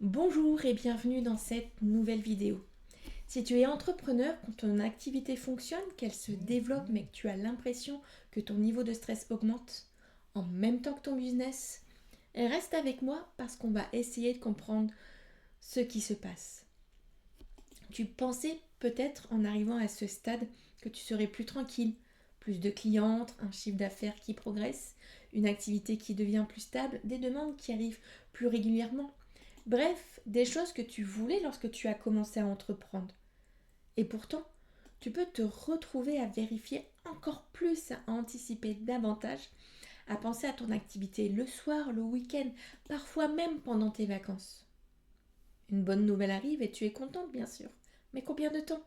Bonjour et bienvenue dans cette nouvelle vidéo. Si tu es entrepreneur, quand ton activité fonctionne, qu'elle se développe mais que tu as l'impression que ton niveau de stress augmente en même temps que ton business, reste avec moi parce qu'on va essayer de comprendre ce qui se passe. Tu pensais peut-être en arrivant à ce stade que tu serais plus tranquille, plus de clientes, un chiffre d'affaires qui progresse, une activité qui devient plus stable, des demandes qui arrivent plus régulièrement. Bref, des choses que tu voulais lorsque tu as commencé à entreprendre. Et pourtant, tu peux te retrouver à vérifier encore plus, à anticiper davantage, à penser à ton activité le soir, le week-end, parfois même pendant tes vacances. Une bonne nouvelle arrive et tu es contente bien sûr. Mais combien de temps?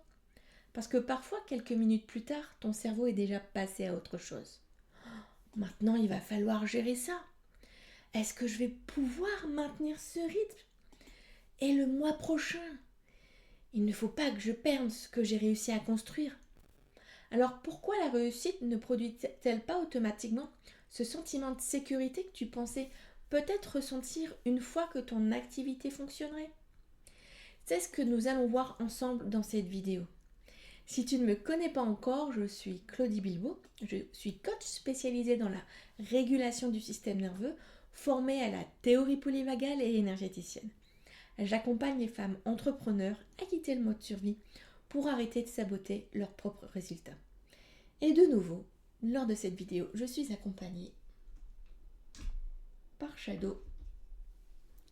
Parce que parfois, quelques minutes plus tard, ton cerveau est déjà passé à autre chose. Maintenant, il va falloir gérer ça. Est-ce que je vais pouvoir maintenir ce rythme? Et le mois prochain? Il ne faut pas que je perde ce que j'ai réussi à construire. Alors pourquoi la réussite ne produit-elle pas automatiquement ce sentiment de sécurité que tu pensais peut-être ressentir une fois que ton activité fonctionnerait? C'est ce que nous allons voir ensemble dans cette vidéo. Si tu ne me connais pas encore, je suis Claudie Bilbao, je suis coach spécialisée dans la régulation du système nerveux, formée à la théorie polyvagale et énergéticienne. J'accompagne les femmes entrepreneurs à quitter le mode survie pour arrêter de saboter leurs propres résultats. Et de nouveau, lors de cette vidéo, je suis accompagnée par Shadow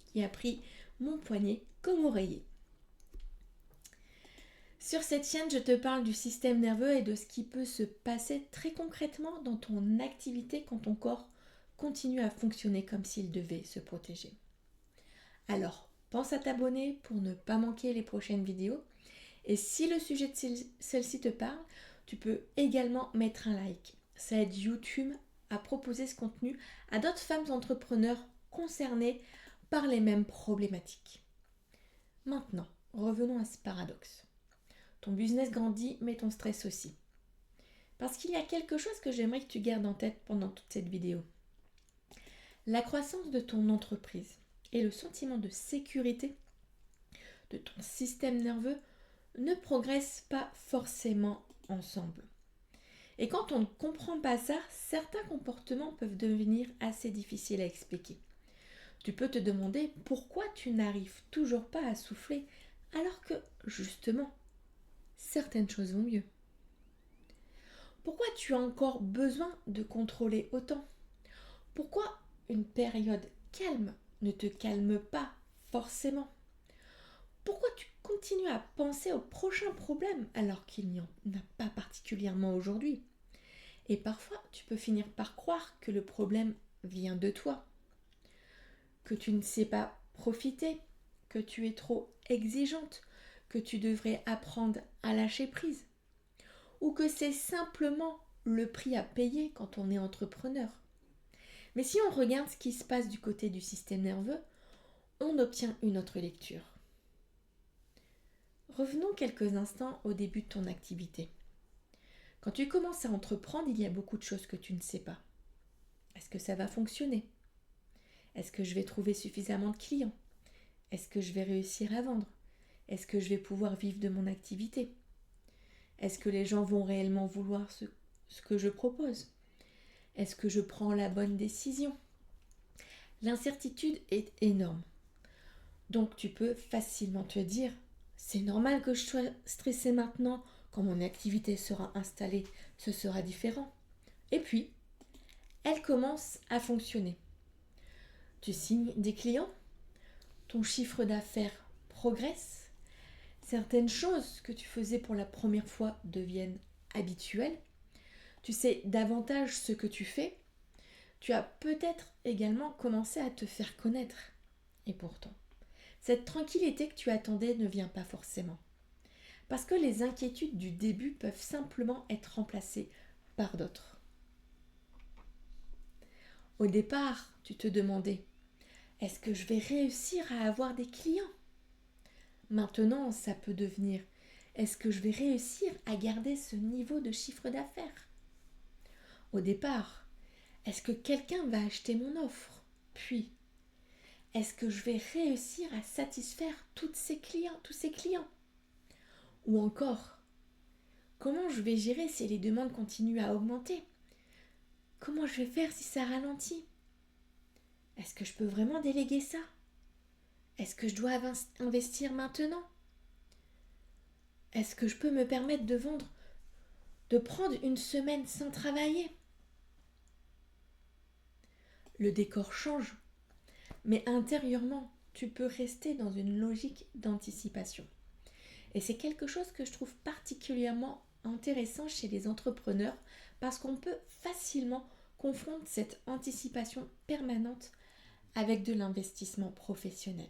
qui a pris mon poignet comme oreiller. Sur cette chaîne, je te parle du système nerveux et de ce qui peut se passer très concrètement dans ton activité quand ton corps continue à fonctionner comme s'il devait se protéger. Alors, pense à t'abonner pour ne pas manquer les prochaines vidéos. Et si le sujet de celle-ci te parle, tu peux également mettre un like. Ça aide YouTube à proposer ce contenu à d'autres femmes entrepreneurs concernées par les mêmes problématiques. Maintenant, revenons à ce paradoxe. Ton business grandit, mais ton stress aussi. Parce qu'il y a quelque chose que j'aimerais que tu gardes en tête pendant toute cette vidéo. La croissance de ton entreprise et le sentiment de sécurité de ton système nerveux ne progressent pas forcément ensemble. Et quand on ne comprend pas ça, certains comportements peuvent devenir assez difficiles à expliquer. Tu peux te demander pourquoi tu n'arrives toujours pas à souffler alors que, justement, certaines choses vont mieux. Pourquoi tu as encore besoin de contrôler autant? Pourquoi une période calme ne te calme pas forcément? Pourquoi tu continues à penser au prochain problème alors qu'il n'y en a pas particulièrement aujourd'hui? Et parfois, tu peux finir par croire que le problème vient de toi, que tu ne sais pas profiter, que tu es trop exigeante, que tu devrais apprendre à lâcher prise, ou que c'est simplement le prix à payer quand on est entrepreneur. Mais si on regarde ce qui se passe du côté du système nerveux, on obtient une autre lecture. Revenons quelques instants au début de ton activité. Quand tu commences à entreprendre, il y a beaucoup de choses que tu ne sais pas. Est-ce que ça va fonctionner? Est-ce que je vais trouver suffisamment de clients? Est-ce que je vais réussir à vendre? Est-ce que je vais pouvoir vivre de mon activité? Est-ce que les gens vont réellement vouloir ce que je propose? Est-ce que je prends la bonne décision? L'incertitude est énorme. Donc tu peux facilement te dire, c'est normal que je sois stressée maintenant, quand mon activité sera installée, ce sera différent. Et puis, elle commence à fonctionner. Tu signes des clients, ton chiffre d'affaires progresse, certaines choses que tu faisais pour la première fois deviennent habituelles, tu sais davantage ce que tu fais, tu as peut-être également commencé à te faire connaître. Et pourtant, cette tranquillité que tu attendais ne vient pas forcément. Parce que les inquiétudes du début peuvent simplement être remplacées par d'autres. Au départ, tu te demandais, est-ce que je vais réussir à avoir des clients? Maintenant, ça peut devenir, est-ce que je vais réussir à garder ce niveau de chiffre d'affaires? Au départ, est-ce que quelqu'un va acheter mon offre? Puis, Est-ce que je vais réussir à satisfaire tous ces clients? Ou encore, comment je vais gérer si les demandes continuent à augmenter? Comment je vais faire si ça ralentit? Est-ce que je peux vraiment déléguer ça? Est-ce que je dois investir maintenant? Est-ce que je peux me permettre de prendre une semaine sans travailler? Le décor change, mais intérieurement, tu peux rester dans une logique d'anticipation. Et c'est quelque chose que je trouve particulièrement intéressant chez les entrepreneurs parce qu'on peut facilement confondre cette anticipation permanente avec de l'investissement professionnel.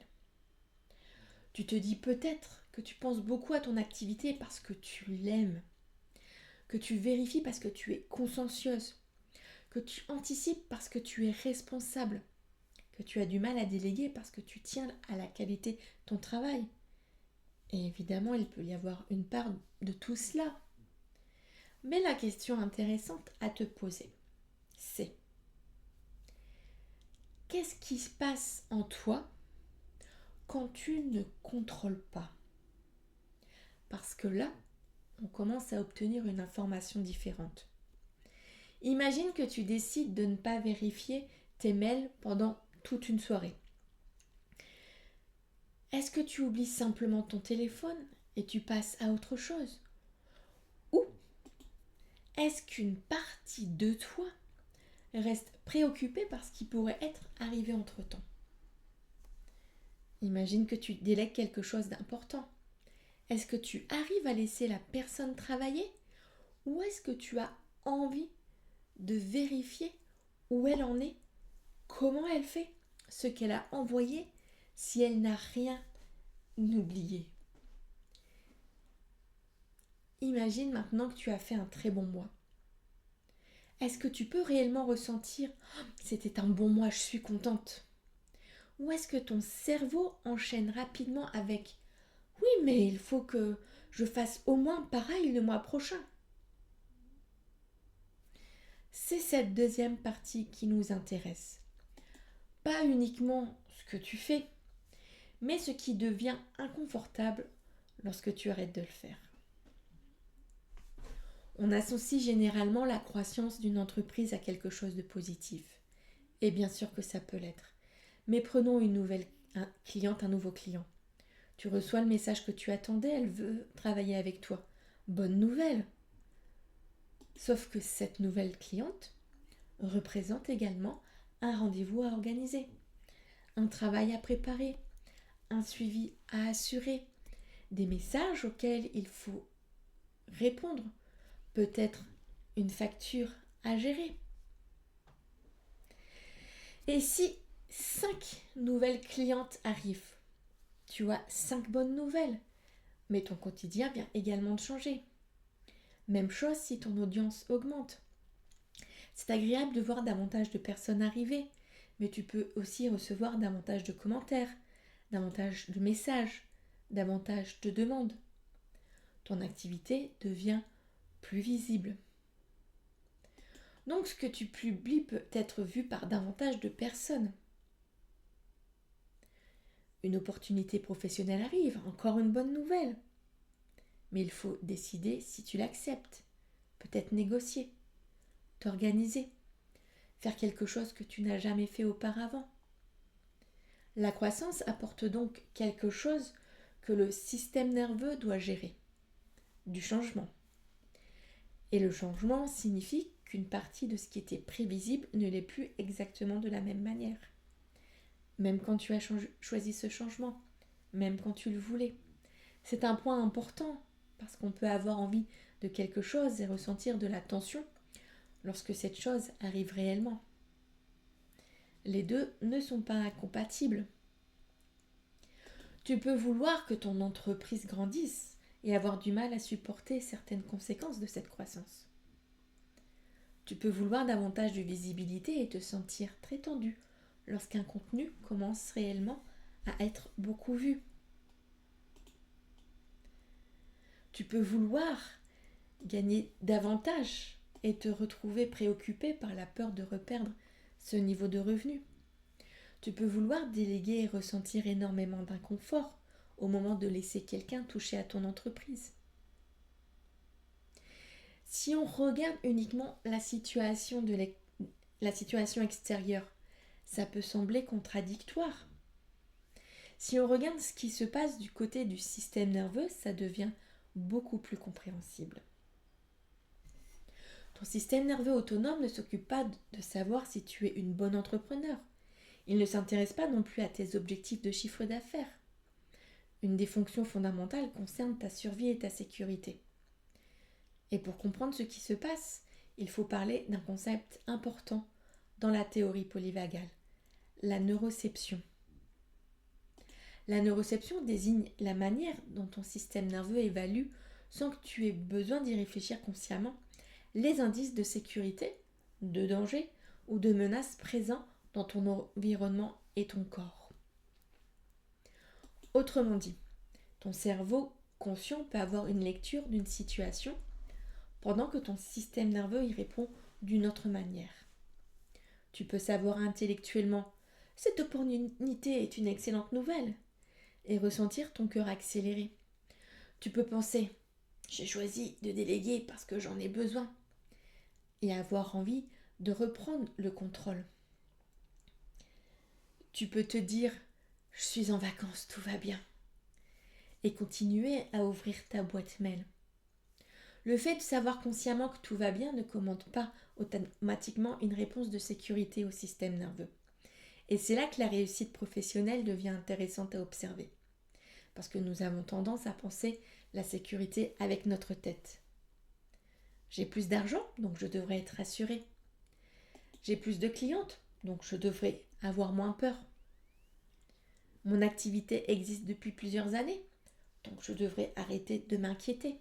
Tu te dis peut-être que tu penses beaucoup à ton activité parce que tu l'aimes, que tu vérifies parce que tu es consciencieuse, que tu anticipes parce que tu es responsable, que tu as du mal à déléguer parce que tu tiens à la qualité de ton travail. Et évidemment, il peut y avoir une part de tout cela. Mais la question intéressante à te poser, c'est qu'est-ce qui se passe en toi quand tu ne contrôles pas? Parce que là, on commence à obtenir une information différente. Imagine que tu décides de ne pas vérifier tes mails pendant toute une soirée. Est-ce que tu oublies simplement ton téléphone et tu passes à autre chose? Ou est-ce qu'une partie de toi reste préoccupée par ce qui pourrait être arrivé entre-temps? Imagine que tu délègues quelque chose d'important. Est-ce que tu arrives à laisser la personne travailler ou est-ce que tu as envie de vérifier où elle en est, comment elle fait, ce qu'elle a envoyé, si elle n'a rien oublié? Imagine maintenant que tu as fait un très bon mois. Est-ce que tu peux réellement ressentir « C'était un bon mois, je suis contente » ou est-ce que ton cerveau enchaîne rapidement avec « Oui, mais il faut que je fasse au moins pareil le mois prochain ». C'est cette deuxième partie qui nous intéresse. Pas uniquement ce que tu fais, mais ce qui devient inconfortable lorsque tu arrêtes de le faire. On associe généralement la croissance d'une entreprise à quelque chose de positif. Et bien sûr que ça peut l'être. Mais prenons un nouveau client. Tu reçois le message que tu attendais, elle veut travailler avec toi. Bonne nouvelle. Sauf que cette nouvelle cliente représente également un rendez-vous à organiser, un travail à préparer, un suivi à assurer, des messages auxquels il faut répondre, peut-être une facture à gérer. Et si 5 nouvelles clientes arrivent, tu as 5 bonnes nouvelles, mais ton quotidien vient également de changer. Même chose si ton audience augmente. C'est agréable de voir davantage de personnes arriver, mais tu peux aussi recevoir davantage de commentaires, davantage de messages, davantage de demandes. Ton activité devient plus visible. Donc ce que tu publies peut être vu par davantage de personnes. Une opportunité professionnelle arrive, encore une bonne nouvelle. Mais il faut décider si tu l'acceptes, peut-être négocier, t'organiser, faire quelque chose que tu n'as jamais fait auparavant. La croissance apporte donc quelque chose que le système nerveux doit gérer, du changement. Et le changement signifie qu'une partie de ce qui était prévisible ne l'est plus exactement de la même manière. Même quand tu as choisi ce changement, même quand tu le voulais. C'est un point important parce qu'on peut avoir envie de quelque chose et ressentir de la tension lorsque cette chose arrive réellement. Les deux ne sont pas incompatibles. Tu peux vouloir que ton entreprise grandisse et avoir du mal à supporter certaines conséquences de cette croissance. Tu peux vouloir davantage de visibilité et te sentir très tendu lorsqu'un contenu commence réellement à être beaucoup vu. Tu peux vouloir gagner davantage et te retrouver préoccupé par la peur de reperdre ce niveau de revenu. Tu peux vouloir déléguer et ressentir énormément d'inconfort au moment de laisser quelqu'un toucher à ton entreprise. Si on regarde uniquement la situation extérieure, ça peut sembler contradictoire. Si on regarde ce qui se passe du côté du système nerveux, ça devient beaucoup plus compréhensible. Ton système nerveux autonome ne s'occupe pas de savoir si tu es une bonne entrepreneur. Il ne s'intéresse pas non plus à tes objectifs de chiffre d'affaires. Une des fonctions fondamentales concerne ta survie et ta sécurité. Et pour comprendre ce qui se passe, il faut parler d'un concept important dans la théorie polyvagale, la neuroception. La neuroception désigne la manière dont ton système nerveux évalue, sans que tu aies besoin d'y réfléchir consciemment, les indices de sécurité, de danger ou de menace présents dans ton environnement et ton corps. Autrement dit, ton cerveau conscient peut avoir une lecture d'une situation pendant que ton système nerveux y répond d'une autre manière. Tu peux savoir intellectuellement « cette opportunité est une excellente nouvelle » et ressentir ton cœur accéléré. Tu peux penser « j'ai choisi de déléguer parce que j'en ai besoin » et avoir envie de reprendre le contrôle. Tu peux te dire « je suis en vacances, tout va bien » et continuer à ouvrir ta boîte mail. Le fait de savoir consciemment que tout va bien ne commande pas automatiquement une réponse de sécurité au système nerveux. Et c'est là que la réussite professionnelle devient intéressante à observer. Parce que nous avons tendance à penser la sécurité avec notre tête. J'ai plus d'argent, donc je devrais être rassurée. J'ai plus de clientes, donc je devrais avoir moins peur. Mon activité existe depuis plusieurs années, donc je devrais arrêter de m'inquiéter.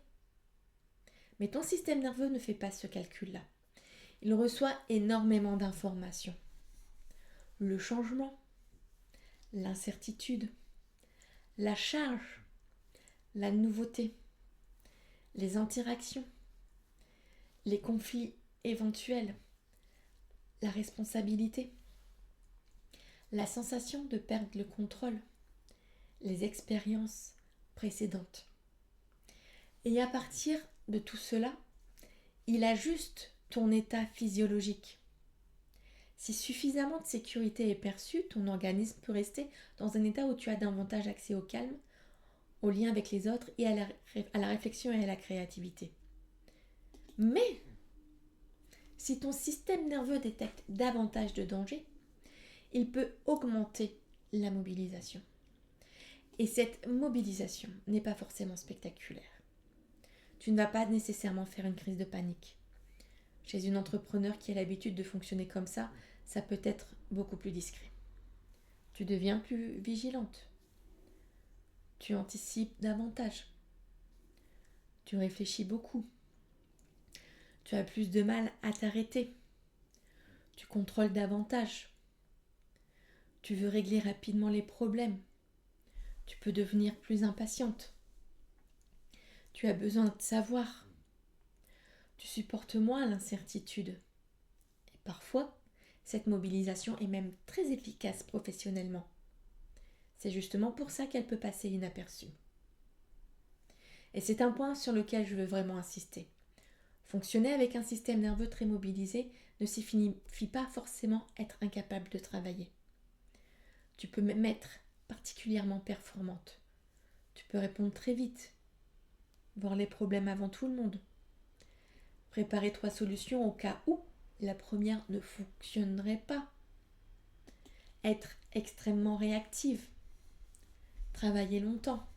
Mais ton système nerveux ne fait pas ce calcul-là. Il reçoit énormément d'informations. Le changement, l'incertitude, la charge, la nouveauté, les interactions, les conflits éventuels, la responsabilité, la sensation de perdre le contrôle, les expériences précédentes. Et à partir de tout cela, il ajuste ton état physiologique. Si suffisamment de sécurité est perçue, ton organisme peut rester dans un état où tu as davantage accès au calme, au lien avec les autres et à la réflexion et à la créativité. Mais, si ton système nerveux détecte davantage de dangers, il peut augmenter la mobilisation. Et cette mobilisation n'est pas forcément spectaculaire. Tu ne vas pas nécessairement faire une crise de panique. Chez une entrepreneur qui a l'habitude de fonctionner comme ça peut être beaucoup plus discret. Tu deviens plus vigilante. Tu anticipes davantage. Tu réfléchis beaucoup. Tu as plus de mal à t'arrêter. Tu contrôles davantage. Tu veux régler rapidement les problèmes. Tu peux devenir plus impatiente. Tu as besoin de savoir. Tu supportes moins l'incertitude. Et parfois, cette mobilisation est même très efficace professionnellement. C'est justement pour ça qu'elle peut passer inaperçue. Et c'est un point sur lequel je veux vraiment insister. Fonctionner avec un système nerveux très mobilisé ne signifie pas forcément être incapable de travailler. Tu peux même être particulièrement performante. Tu peux répondre très vite, voir les problèmes avant tout le monde, préparer 3 solutions au cas où la première ne fonctionnerait pas, être extrêmement réactive, travailler longtemps,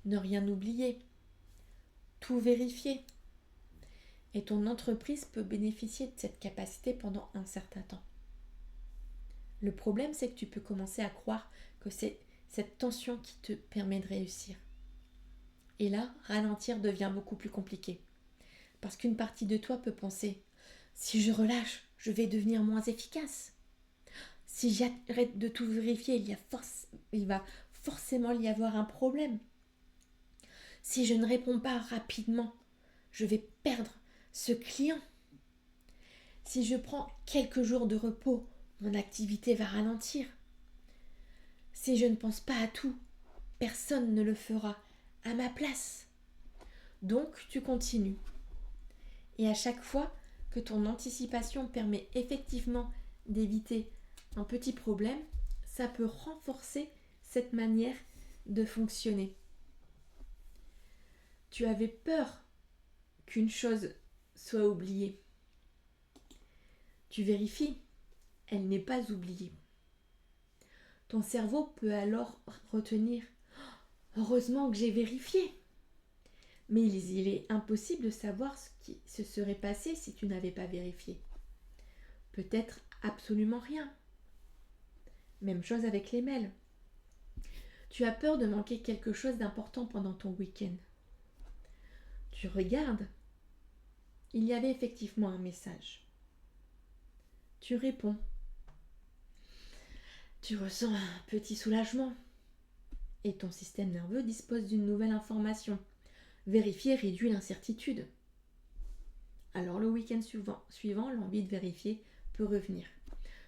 ne rien oublier, tout vérifier. Et ton entreprise peut bénéficier de cette capacité pendant un certain temps. Le problème, c'est que tu peux commencer à croire que c'est cette tension qui te permet de réussir. Et là, ralentir devient beaucoup plus compliqué. Parce qu'une partie de toi peut penser « si je relâche, je vais devenir moins efficace. Si j'arrête de tout vérifier, il va forcément y avoir un problème. Si je ne réponds pas rapidement, je vais perdre ce client. Si je prends quelques jours de repos, mon activité va ralentir. Si je ne pense pas à tout, personne ne le fera à ma place. Donc tu continues. Et à chaque fois que ton anticipation permet effectivement d'éviter un petit problème, ça peut renforcer cette manière de fonctionner. Tu avais peur qu'une chose soit oubliée. Tu vérifies, elle n'est pas oubliée. Ton cerveau peut alors retenir « Heureusement que j'ai vérifié !» Mais il est impossible de savoir ce qui se serait passé si tu n'avais pas vérifié. Peut-être absolument rien. Même chose avec les mails. Tu as peur de manquer quelque chose d'important pendant ton week-end. Tu regardes. Il y avait effectivement un message. Tu réponds. Tu ressens un petit soulagement. Et ton système nerveux dispose d'une nouvelle information. Vérifier réduit l'incertitude. Alors le week-end suivant, l'envie de vérifier peut revenir.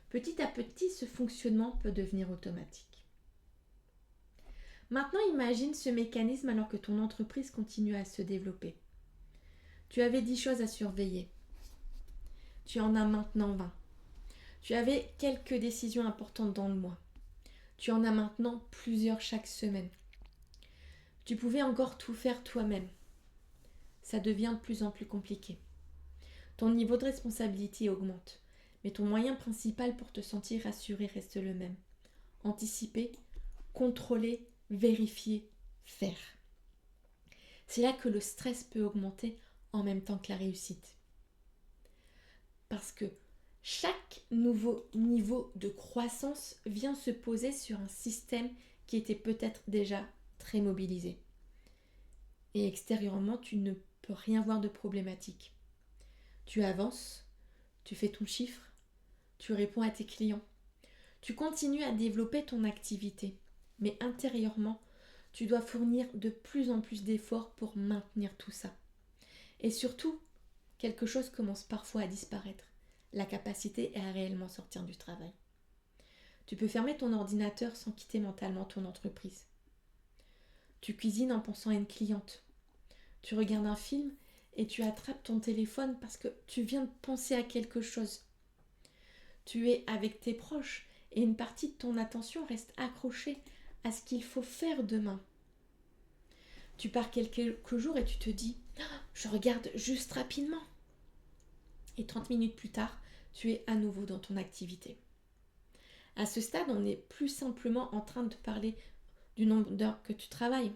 Petit à petit, ce fonctionnement peut devenir automatique. Maintenant, imagine ce mécanisme alors que ton entreprise continue à se développer. Tu avais 10 choses à surveiller. Tu en as maintenant 20. Tu avais quelques décisions importantes dans le mois. Tu en as maintenant plusieurs chaque semaine. Tu pouvais encore tout faire toi-même. Ça devient de plus en plus compliqué. Ton niveau de responsabilité augmente, mais ton moyen principal pour te sentir rassuré reste le même. Anticiper, contrôler, vérifier, faire. C'est là que le stress peut augmenter en même temps que la réussite. Parce que chaque nouveau niveau de croissance vient se poser sur un système qui était peut-être déjà très mobilisé. Et extérieurement, tu ne peux rien voir de problématique. Tu avances, tu fais ton chiffre, tu réponds à tes clients. Tu continues à développer ton activité, mais intérieurement, tu dois fournir de plus en plus d'efforts pour maintenir tout ça. Et surtout, quelque chose commence parfois à disparaître, la capacité à réellement sortir du travail. Tu peux fermer ton ordinateur sans quitter mentalement ton entreprise. Tu cuisines en pensant à une cliente. Tu regardes un film et tu attrapes ton téléphone parce que tu viens de penser à quelque chose. Tu es avec tes proches et une partie de ton attention reste accrochée à ce qu'il faut faire demain. Tu pars quelques jours et tu te dis « Je regarde juste rapidement ». Et 30 minutes plus tard, tu es à nouveau dans ton activité. À ce stade, on n'est plus simplement en train de parler du nombre d'heures que tu travailles.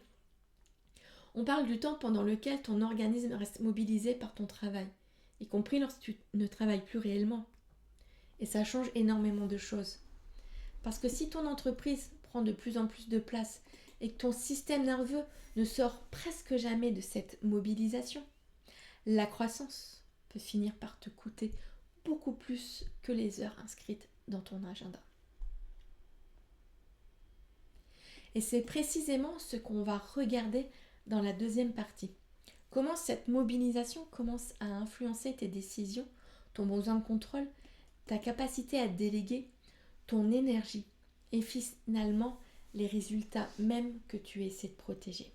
On parle du temps pendant lequel ton organisme reste mobilisé par ton travail, y compris lorsque tu ne travailles plus réellement. Et ça change énormément de choses. Parce que si ton entreprise prend de plus en plus de place et que ton système nerveux ne sort presque jamais de cette mobilisation, la croissance peut finir par te coûter beaucoup plus que les heures inscrites dans ton agenda. Et c'est précisément ce qu'on va regarder dans la deuxième partie. Comment cette mobilisation commence à influencer tes décisions, ton besoin de contrôle, ta capacité à déléguer, ton énergie et finalement les résultats même que tu essaies de protéger.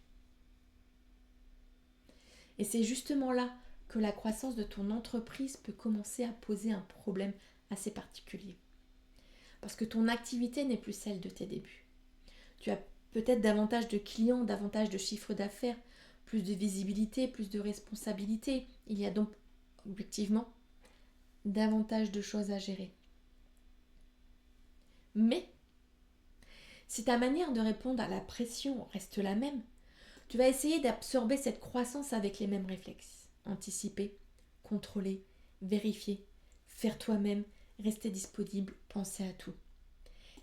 Et c'est justement là que la croissance de ton entreprise peut commencer à poser un problème assez particulier. Parce que ton activité n'est plus celle de tes débuts. Tu as peut-être davantage de clients, davantage de chiffre d'affaires, plus de visibilité, plus de responsabilité. Il y a donc objectivement davantage de choses à gérer. Mais si ta manière de répondre à la pression reste la même, tu vas essayer d'absorber cette croissance avec les mêmes réflexes. Anticiper, contrôler, vérifier, faire toi-même, rester disponible, penser à tout.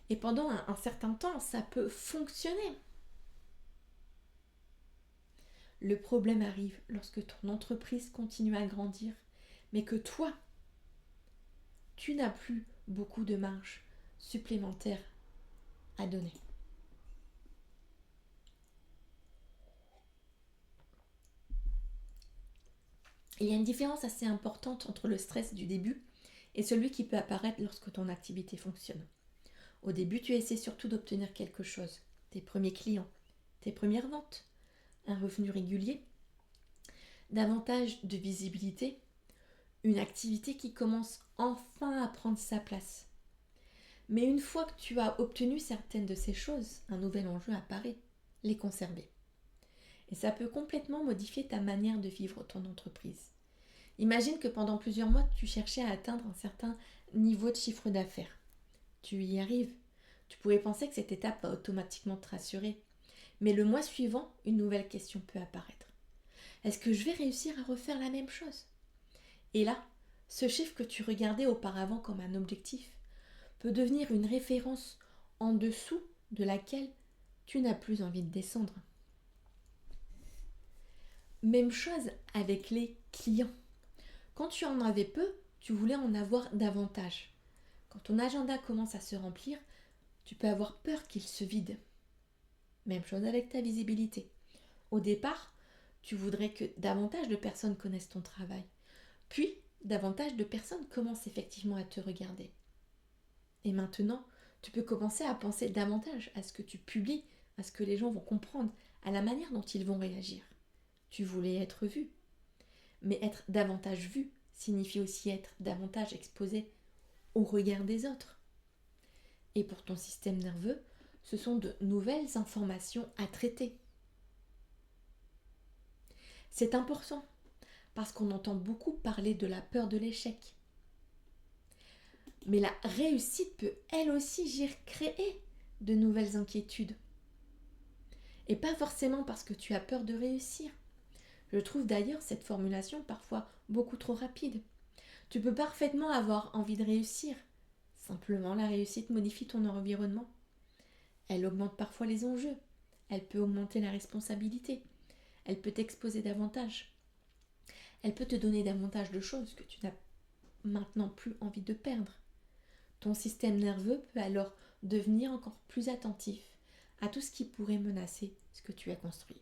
Et pendant un certain temps, ça peut fonctionner. Le problème arrive lorsque ton entreprise continue à grandir, mais que toi, tu n'as plus beaucoup de marge supplémentaire à donner. Il y a une différence assez importante entre le stress du début et celui qui peut apparaître lorsque ton activité fonctionne. Au début, tu essaies surtout d'obtenir quelque chose, tes premiers clients, tes premières ventes, un revenu régulier, davantage de visibilité, une activité qui commence enfin à prendre sa place. Mais une fois que tu as obtenu certaines de ces choses, un nouvel enjeu apparaît, les conserver. Et ça peut complètement modifier ta manière de vivre ton entreprise. Imagine que pendant plusieurs mois, tu cherchais à atteindre un certain niveau de chiffre d'affaires. Tu y arrives. Tu pourrais penser que cette étape va automatiquement te rassurer. Mais le mois suivant, une nouvelle question peut apparaître. Est-ce que je vais réussir à refaire la même chose ? Et là, ce chiffre que tu regardais auparavant comme un objectif peut devenir une référence en dessous de laquelle tu n'as plus envie de descendre. Même chose avec les clients. Quand tu en avais peu, tu voulais en avoir davantage. Quand ton agenda commence à se remplir, tu peux avoir peur qu'il se vide. Même chose avec ta visibilité. Au départ, tu voudrais que davantage de personnes connaissent ton travail. Puis, davantage de personnes commencent effectivement à te regarder. Et maintenant, tu peux commencer à penser davantage à ce que tu publies, à ce que les gens vont comprendre, à la manière dont ils vont réagir. Tu voulais être vu. Mais être davantage vu signifie aussi être davantage exposé au regard des autres. Et pour ton système nerveux, ce sont de nouvelles informations à traiter. C'est important parce qu'on entend beaucoup parler de la peur de l'échec. Mais la réussite peut elle aussi créer de nouvelles inquiétudes. Et pas forcément parce que tu as peur de réussir. Je trouve d'ailleurs cette formulation parfois beaucoup trop rapide. Tu peux parfaitement avoir envie de réussir. Simplement, la réussite modifie ton environnement. Elle augmente parfois les enjeux. Elle peut augmenter la responsabilité. Elle peut t'exposer davantage. Elle peut te donner davantage de choses que tu n'as maintenant plus envie de perdre. Ton système nerveux peut alors devenir encore plus attentif à tout ce qui pourrait menacer ce que tu as construit.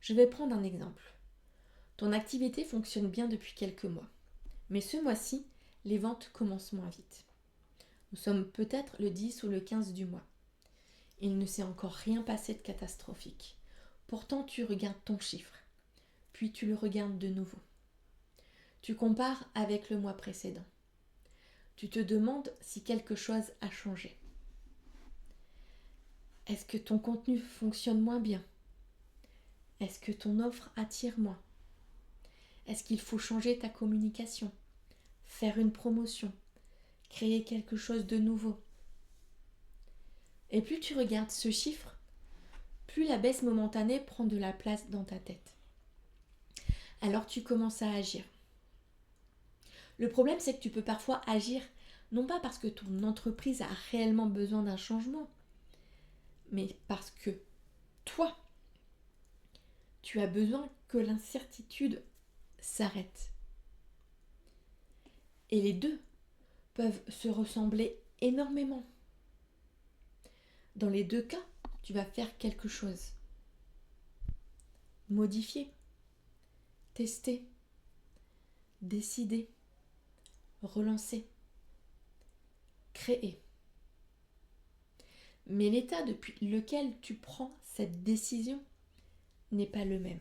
Je vais prendre un exemple. Ton activité fonctionne bien depuis quelques mois, mais ce mois-ci, les ventes commencent moins vite. Nous sommes peut-être le 10 ou le 15 du mois. Il ne s'est encore rien passé de catastrophique. Pourtant, tu regardes ton chiffre, puis tu le regardes de nouveau. Tu compares avec le mois précédent. Tu te demandes si quelque chose a changé. Est-ce que ton contenu fonctionne moins bien ? Est-ce que ton offre attire moins ? Est-ce qu'il faut changer ta communication ? Faire une promotion ? Créer quelque chose de nouveau ? Et plus tu regardes ce chiffre, plus la baisse momentanée prend de la place dans ta tête. Alors tu commences à agir. Le problème, c'est que tu peux parfois agir non pas parce que ton entreprise a réellement besoin d'un changement, mais parce que toi, tu as besoin que l'incertitude s'arrête. Et les deux peuvent se ressembler énormément. Dans les deux cas, tu vas faire quelque chose. Modifier, tester, décider, relancer, créer. Mais l'état depuis lequel tu prends cette décision n'est pas le même.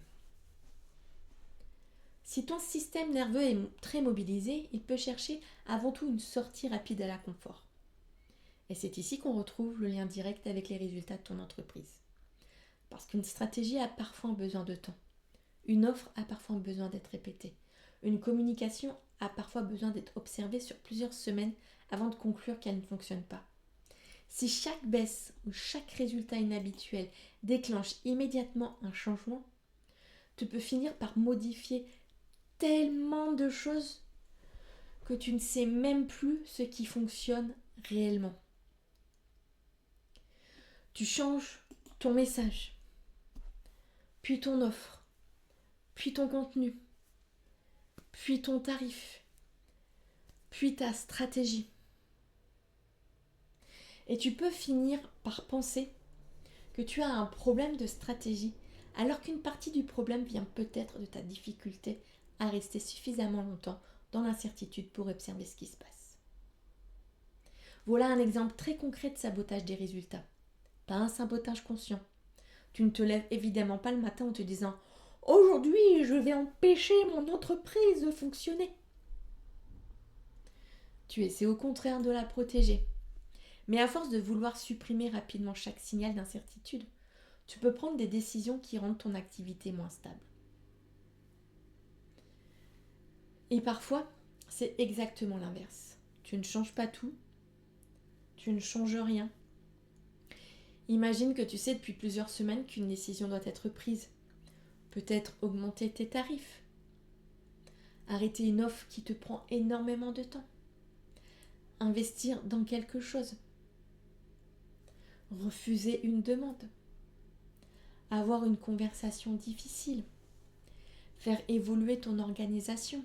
Si ton système nerveux est très mobilisé, il peut chercher avant tout une sortie rapide à la confort. Et c'est ici qu'on retrouve le lien direct avec les résultats de ton entreprise. Parce qu'une stratégie a parfois besoin de temps. Une offre a parfois besoin d'être répétée. Une communication a parfois besoin d'être observée sur plusieurs semaines avant de conclure qu'elle ne fonctionne pas. Si chaque baisse ou chaque résultat inhabituel déclenche immédiatement un changement, tu peux finir par modifier tellement de choses que tu ne sais même plus ce qui fonctionne réellement. Tu changes ton message, puis ton offre, puis ton contenu, puis ton tarif, puis ta stratégie. Et tu peux finir par penser que tu as un problème de stratégie, alors qu'une partie du problème vient peut-être de ta difficulté à rester suffisamment longtemps dans l'incertitude pour observer ce qui se passe. Voilà un exemple très concret de sabotage des résultats. Pas un sabotage conscient. Tu ne te lèves évidemment pas le matin en te disant « Aujourd'hui, je vais empêcher mon entreprise de fonctionner ». Tu essaies au contraire de la protéger. Mais à force de vouloir supprimer rapidement chaque signal d'incertitude, tu peux prendre des décisions qui rendent ton activité moins stable. Et parfois, c'est exactement l'inverse. Tu ne changes pas tout, tu ne changes rien. Imagine que tu sais depuis plusieurs semaines qu'une décision doit être prise. Peut-être augmenter tes tarifs, arrêter une offre qui te prend énormément de temps, investir dans quelque chose, refuser une demande, avoir une conversation difficile, faire évoluer ton organisation.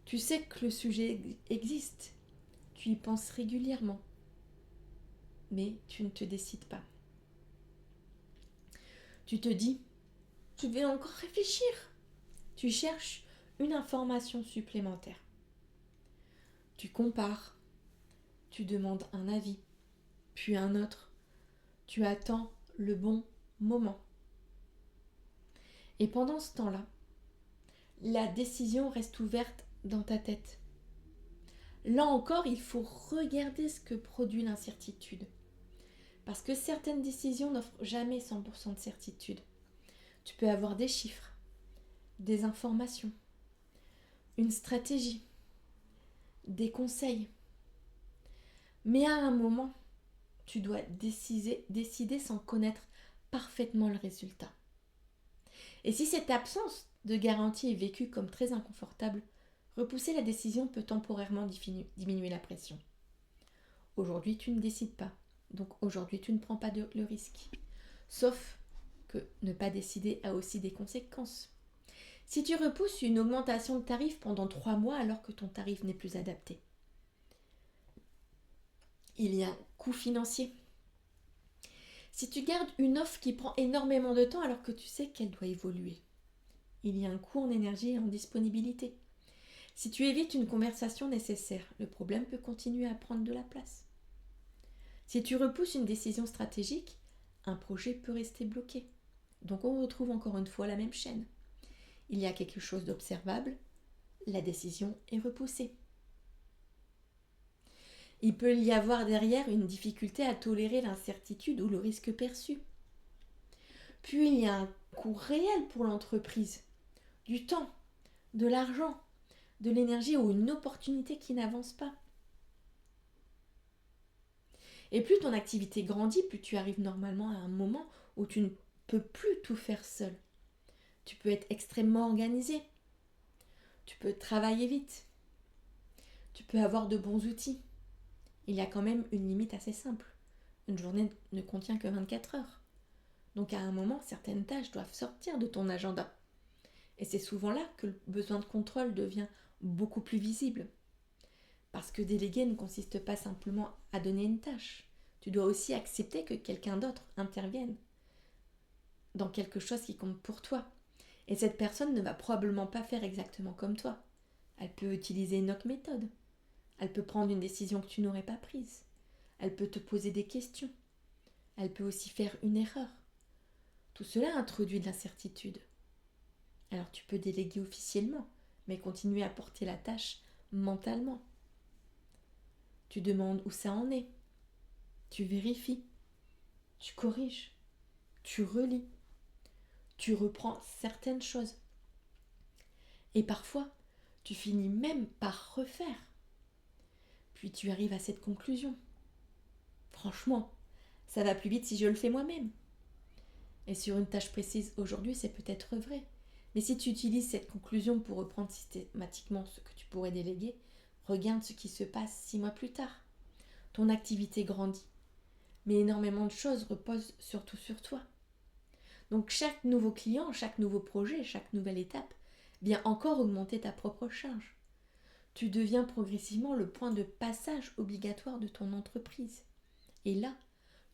Tu sais que le sujet existe, tu y penses régulièrement, mais tu ne te décides pas. Tu te dis, je vais encore réfléchir. Tu cherches une information supplémentaire. Tu compares, tu demandes un avis, puis un autre. Tu attends le bon moment. Et pendant ce temps-là, la décision reste ouverte dans ta tête. Là encore, il faut regarder ce que produit l'incertitude. Parce que certaines décisions n'offrent jamais 100% de certitude. Tu peux avoir des chiffres, des informations, une stratégie, des conseils. Mais à un moment, tu dois décider sans connaître parfaitement le résultat. Et si cette absence de garantie est vécue comme très inconfortable, repousser la décision peut temporairement diminuer la pression. Aujourd'hui, tu ne décides pas. Donc aujourd'hui, tu ne prends pas le risque. Sauf que ne pas décider a aussi des conséquences. Si tu repousses une augmentation de tarif pendant 3 mois alors que ton tarif n'est plus adapté, il y a un coût financier. Si tu gardes une offre qui prend énormément de temps alors que tu sais qu'elle doit évoluer, il y a un coût en énergie et en disponibilité. Si tu évites une conversation nécessaire, le problème peut continuer à prendre de la place. Si tu repousses une décision stratégique, un projet peut rester bloqué. Donc on retrouve encore une fois la même chaîne. Il y a quelque chose d'observable, la décision est repoussée. Il peut y avoir derrière une difficulté à tolérer l'incertitude ou le risque perçu. Puis il y a un coût réel pour l'entreprise, du temps, de l'argent, de l'énergie ou une opportunité qui n'avance pas. Et plus ton activité grandit, plus tu arrives normalement à un moment où tu ne peux plus tout faire seul. Tu peux être extrêmement organisé. Tu peux travailler vite. Tu peux avoir de bons outils. Il y a quand même une limite assez simple. Une journée ne contient que 24 heures. Donc à un moment, certaines tâches doivent sortir de ton agenda. Et c'est souvent là que le besoin de contrôle devient beaucoup plus visible. Parce que déléguer ne consiste pas simplement à donner une tâche. Tu dois aussi accepter que quelqu'un d'autre intervienne dans quelque chose qui compte pour toi. Et cette personne ne va probablement pas faire exactement comme toi. Elle peut utiliser une autre méthode. Elle peut prendre une décision que tu n'aurais pas prise. Elle peut te poser des questions. Elle peut aussi faire une erreur. Tout cela introduit de l'incertitude. Alors tu peux déléguer officiellement, mais continuer à porter la tâche mentalement. Tu demandes où ça en est. Tu vérifies. Tu corriges. Tu relis. Tu reprends certaines choses. Et parfois, tu finis même par refaire. Puis tu arrives à cette conclusion. Franchement, ça va plus vite si je le fais moi-même. Et sur une tâche précise aujourd'hui, c'est peut-être vrai. Mais si tu utilises cette conclusion pour reprendre systématiquement ce que tu pourrais déléguer, regarde ce qui se passe 6 mois plus tard. Ton activité grandit. Mais énormément de choses reposent surtout sur toi. Donc chaque nouveau client, chaque nouveau projet, chaque nouvelle étape vient encore augmenter ta propre charge. Tu deviens progressivement le point de passage obligatoire de ton entreprise. Et là,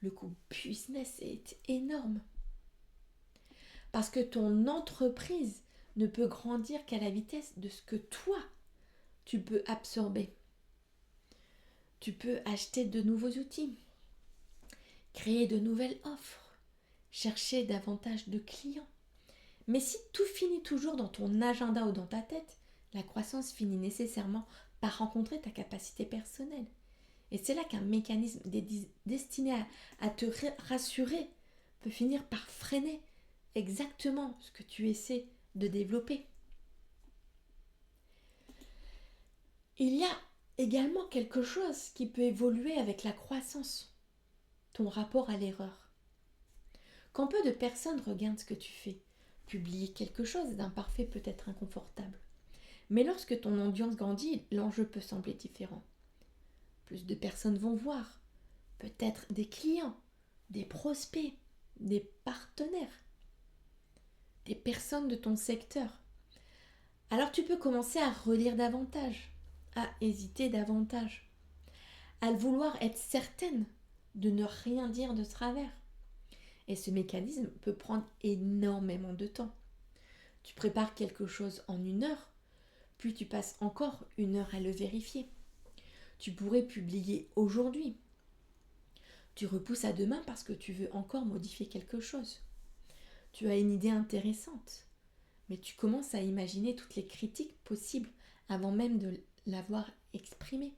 le coût business est énorme. Parce que ton entreprise ne peut grandir qu'à la vitesse de ce que toi, Tu peux absorber. Tu peux acheter de nouveaux outils, créer de nouvelles offres, chercher davantage de clients. Mais si tout finit toujours dans ton agenda ou dans ta tête, la croissance finit nécessairement par rencontrer ta capacité personnelle. Et c'est là qu'un mécanisme destiné à te rassurer peut finir par freiner exactement ce que tu essaies de développer. Il y a également quelque chose qui peut évoluer avec la croissance, ton rapport à l'erreur. Quand peu de personnes regardent ce que tu fais, publier quelque chose d'imparfait peut être inconfortable. Mais lorsque ton audience grandit, l'enjeu peut sembler différent. Plus de personnes vont voir, peut-être des clients, des prospects, des partenaires, des personnes de ton secteur. Alors tu peux commencer à relire davantage, à hésiter davantage, à vouloir être certaine de ne rien dire de travers. Et ce mécanisme peut prendre énormément de temps. Tu prépares quelque chose en 1 heure, puis tu passes encore 1 heure à le vérifier. Tu pourrais publier aujourd'hui. Tu repousses à demain parce que tu veux encore modifier quelque chose. Tu as une idée intéressante, mais tu commences à imaginer toutes les critiques possibles avant même de l'avoir exprimée.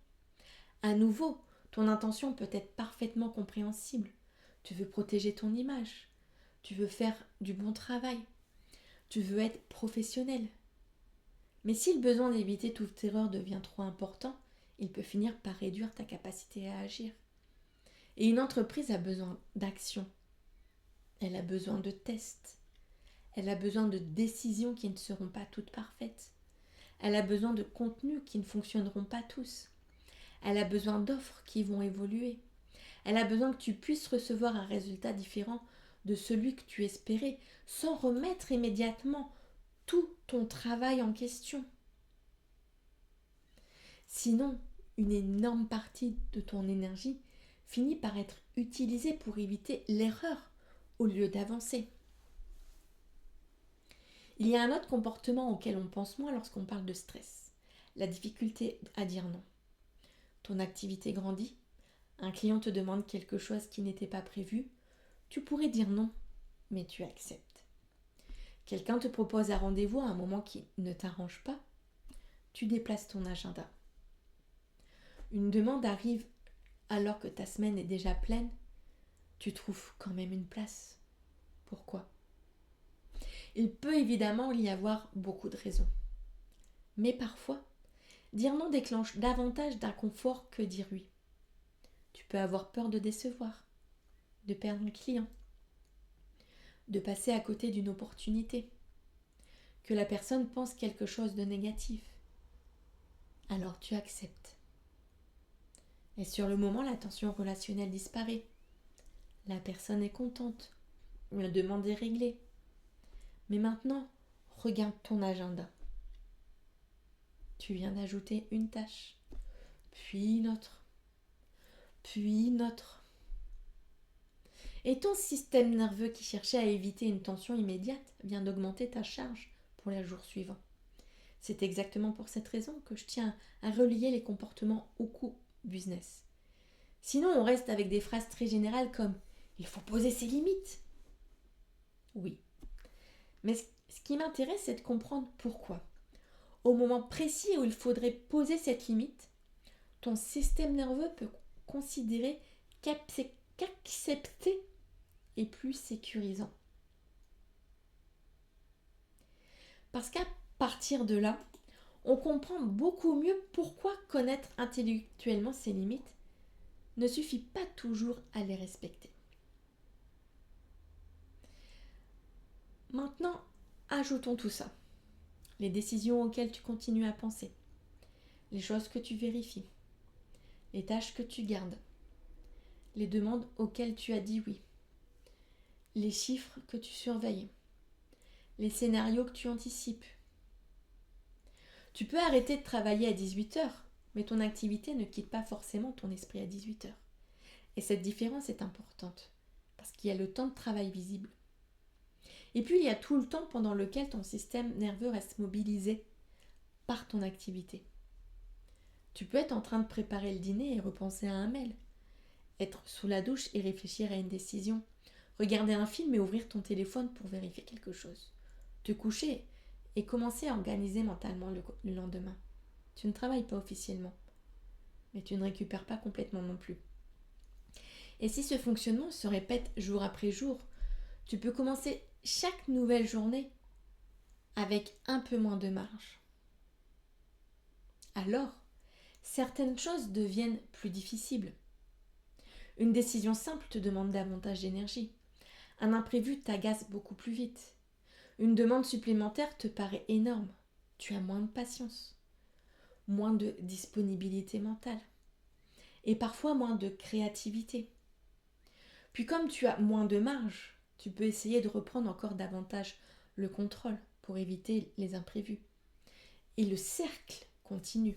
À nouveau, ton intention peut être parfaitement compréhensible. Tu veux protéger ton image. Tu veux faire du bon travail. Tu veux être professionnel. Mais si le besoin d'éviter toute erreur devient trop important, il peut finir par réduire ta capacité à agir. Et une entreprise a besoin d'action. Elle a besoin de tests. Elle a besoin de décisions qui ne seront pas toutes parfaites. Elle a besoin de contenus qui ne fonctionneront pas tous. Elle a besoin d'offres qui vont évoluer. Elle a besoin que tu puisses recevoir un résultat différent de celui que tu espérais, sans remettre immédiatement tout ton travail en question. Sinon, une énorme partie de ton énergie finit par être utilisée pour éviter l'erreur au lieu d'avancer. Il y a un autre comportement auquel on pense moins lorsqu'on parle de stress, la difficulté à dire non. Ton activité grandit, un client te demande quelque chose qui n'était pas prévu, tu pourrais dire non, mais tu acceptes. Quelqu'un te propose un rendez-vous à un moment qui ne t'arrange pas, tu déplaces ton agenda. Une demande arrive alors que ta semaine est déjà pleine, tu trouves quand même une place. Pourquoi ? Il peut évidemment y avoir beaucoup de raisons. Mais parfois, dire non déclenche davantage d'inconfort que dire oui. Tu peux avoir peur de décevoir, de perdre un client, de passer à côté d'une opportunité, que la personne pense quelque chose de négatif. Alors tu acceptes. Et sur le moment, la tension relationnelle disparaît. La personne est contente. La demande est réglée. Mais maintenant, regarde ton agenda. Tu viens d'ajouter une tâche, puis une autre, puis une autre. Et ton système nerveux qui cherchait à éviter une tension immédiate vient d'augmenter ta charge pour les jours suivants. C'est exactement pour cette raison que je tiens à relier les comportements au coût business. Sinon, on reste avec des phrases très générales comme « il faut poser ses limites ». Oui. Mais ce qui m'intéresse, c'est de comprendre pourquoi. Au moment précis où il faudrait poser cette limite, ton système nerveux peut considérer qu'accepter est plus sécurisant. Parce qu'à partir de là, on comprend beaucoup mieux pourquoi connaître intellectuellement ses limites ne suffit pas toujours à les respecter. Maintenant, ajoutons tout ça. Les décisions auxquelles tu continues à penser, les choses que tu vérifies, les tâches que tu gardes, les demandes auxquelles tu as dit oui, les chiffres que tu surveilles, les scénarios que tu anticipes. Tu peux arrêter de travailler à 18h, mais ton activité ne quitte pas forcément ton esprit à 18h. Et cette différence est importante, parce qu'il y a le temps de travail visible. Et puis il y a tout le temps pendant lequel ton système nerveux reste mobilisé par ton activité. Tu peux être en train de préparer le dîner et repenser à un mail. Être sous la douche et réfléchir à une décision. Regarder un film et ouvrir ton téléphone pour vérifier quelque chose. Te coucher et commencer à organiser mentalement le lendemain. Tu ne travailles pas officiellement, mais tu ne récupères pas complètement non plus. Et si ce fonctionnement se répète jour après jour, tu peux commencer chaque nouvelle journée avec un peu moins de marge. Alors, certaines choses deviennent plus difficiles. Une décision simple te demande davantage d'énergie. Un imprévu t'agace beaucoup plus vite. Une demande supplémentaire te paraît énorme. Tu as moins de patience, moins de disponibilité mentale et parfois moins de créativité. Puis comme tu as moins de marge, tu peux essayer de reprendre encore davantage le contrôle pour éviter les imprévus. Et le cercle continue.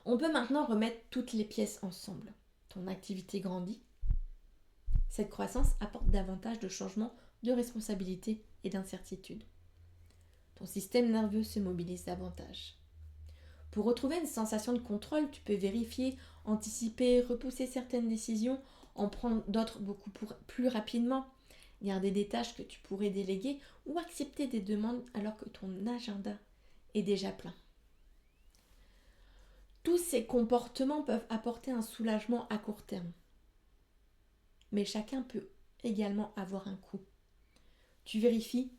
On peut maintenant remettre toutes les pièces ensemble. Ton activité grandit. Cette croissance apporte davantage de changements, de responsabilités et d'incertitudes. Ton système nerveux se mobilise davantage. Pour retrouver une sensation de contrôle, tu peux vérifier, anticiper, repousser certaines décisions, en prendre d'autres beaucoup plus rapidement, garder des tâches que tu pourrais déléguer ou accepter des demandes alors que ton agenda est déjà plein. Tous ces comportements peuvent apporter un soulagement à court terme. Mais chacun peut également avoir un coût. Tu vérifies,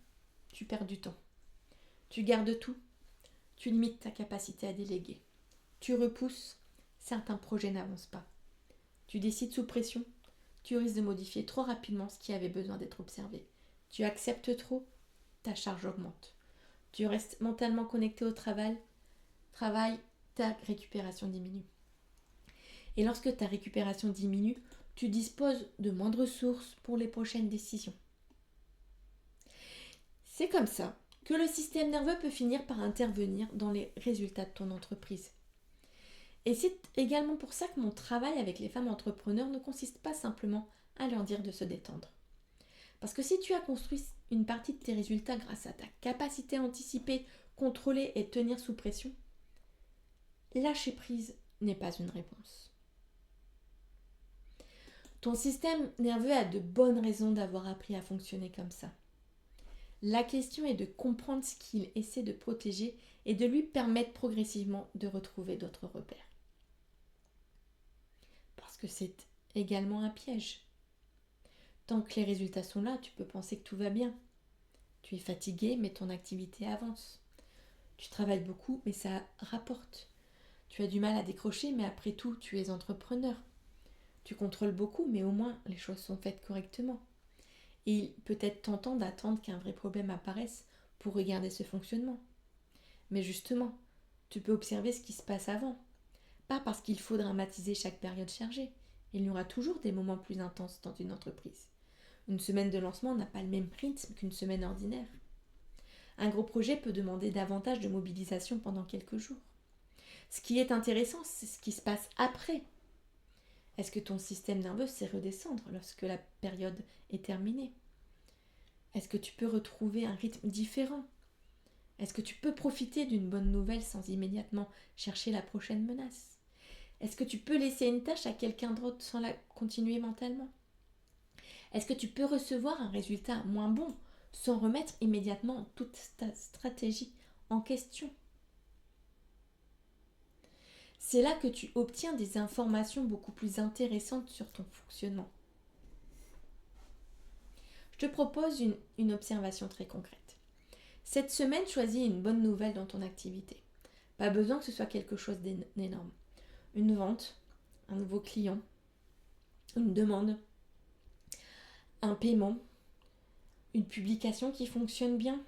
tu perds du temps. Tu gardes tout, tu limites ta capacité à déléguer. Tu repousses, certains projets n'avancent pas. Tu décides sous pression, tu risques de modifier trop rapidement ce qui avait besoin d'être observé. Tu acceptes trop, ta charge augmente. Tu restes mentalement connecté au travail, ta récupération diminue. Et lorsque ta récupération diminue, tu disposes de moins de ressources pour les prochaines décisions. C'est comme ça que le système nerveux peut finir par intervenir dans les résultats de ton entreprise. Et c'est également pour ça que mon travail avec les femmes entrepreneurs ne consiste pas simplement à leur dire de se détendre. Parce que si tu as construit une partie de tes résultats grâce à ta capacité à anticiper, contrôler et tenir sous pression, lâcher prise n'est pas une réponse. Ton système nerveux a de bonnes raisons d'avoir appris à fonctionner comme ça. La question est de comprendre ce qu'il essaie de protéger et de lui permettre progressivement de retrouver d'autres repères. Parce que c'est également un piège. Tant que les résultats sont là, tu peux penser que tout va bien. Tu es fatigué, mais ton activité avance. Tu travailles beaucoup, mais ça rapporte. Tu as du mal à décrocher, mais après tout, tu es entrepreneur. Tu contrôles beaucoup, mais au moins les choses sont faites correctement. Et il peut être tentant d'attendre qu'un vrai problème apparaisse pour regarder ce fonctionnement. Mais justement, tu peux observer ce qui se passe avant. Pas parce qu'il faut dramatiser chaque période chargée. Il y aura toujours des moments plus intenses dans une entreprise. Une semaine de lancement n'a pas le même rythme qu'une semaine ordinaire. Un gros projet peut demander davantage de mobilisation pendant quelques jours. Ce qui est intéressant, c'est ce qui se passe après. Est-ce que ton système nerveux sait redescendre lorsque la période est terminée? Est-ce que tu peux retrouver un rythme différent? Est-ce que tu peux profiter d'une bonne nouvelle sans immédiatement chercher la prochaine menace? Est-ce que tu peux laisser une tâche à quelqu'un d'autre sans la continuer mentalement? Est-ce que tu peux recevoir un résultat moins bon sans remettre immédiatement toute ta stratégie en question? C'est là que tu obtiens des informations beaucoup plus intéressantes sur ton fonctionnement. Je te propose une observation très concrète. Cette semaine, choisis une bonne nouvelle dans ton activité. Pas besoin que ce soit quelque chose d'énorme. Une vente, un nouveau client, une demande, un paiement, une publication qui fonctionne bien.